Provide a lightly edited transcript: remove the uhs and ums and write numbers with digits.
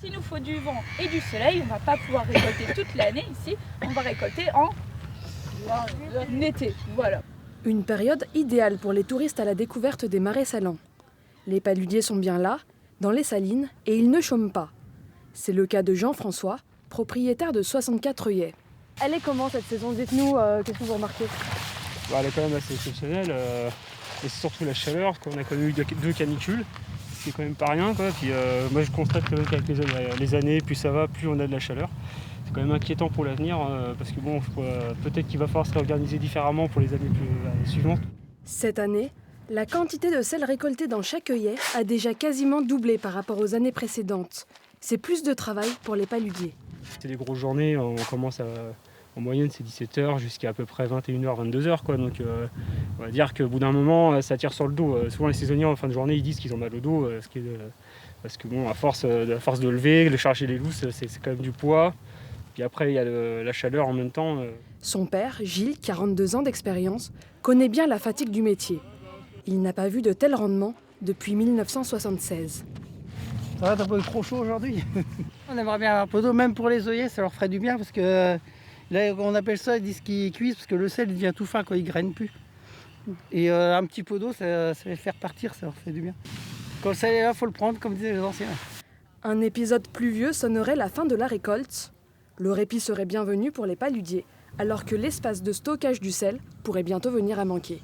S'il nous faut du vent et du soleil, on ne va pas pouvoir récolter toute l'année ici, on va récolter en été. Voilà. Une période idéale pour les touristes à la découverte des marais salants. Les paludiers sont bien là, dans les salines, et ils ne chôment pas. C'est le cas de Jean-François, propriétaire de 64 œillets. Elle est comment cette saison? Dites-nous, qu'est-ce que vous remarquez? Elle est quand même assez exceptionnelle, et c'est surtout la chaleur, qu'on a connu 2 canicules, c'est quand même pas rien, quoi. Puis moi je constate qu'avec les années, plus ça va, plus on a de la chaleur. C'est quand même inquiétant pour l'avenir, parce que bon, peut-être qu'il va falloir se réorganiser différemment pour les années suivantes. Cette année, la quantité de sel récoltée dans chaque œillet a déjà quasiment doublé par rapport aux années précédentes. C'est plus de travail pour les paludiers. C'est des grosses journées, on commence en moyenne c'est 17h jusqu'à à peu près 21h, 22h, quoi. Donc on va dire qu'au bout d'un moment ça tire sur le dos. Souvent les saisonniers en fin de journée ils disent qu'ils ont mal au dos, parce que bon, à force de lever, de charger les lousses, c'est quand même du poids. Puis après il y a la chaleur en même temps. Son père, Gilles, 42 ans d'expérience, connaît bien la fatigue du métier. Il n'a pas vu de tel rendement depuis 1976. Ça va, t'as pas eu trop chaud aujourd'hui? On aimerait bien avoir un peu d'eau, même pour les œillets, ça leur ferait du bien parce que là, on appelle ça, ils disent qu'ils cuisent parce que le sel il devient tout fin quand il graine plus. Et un petit peu d'eau, ça les fait repartir, ça leur fait du bien. Quand le sel est là, faut le prendre, comme disaient les anciens. Un épisode pluvieux sonnerait la fin de la récolte. Le répit serait bienvenu pour les paludiers, alors que l'espace de stockage du sel pourrait bientôt venir à manquer.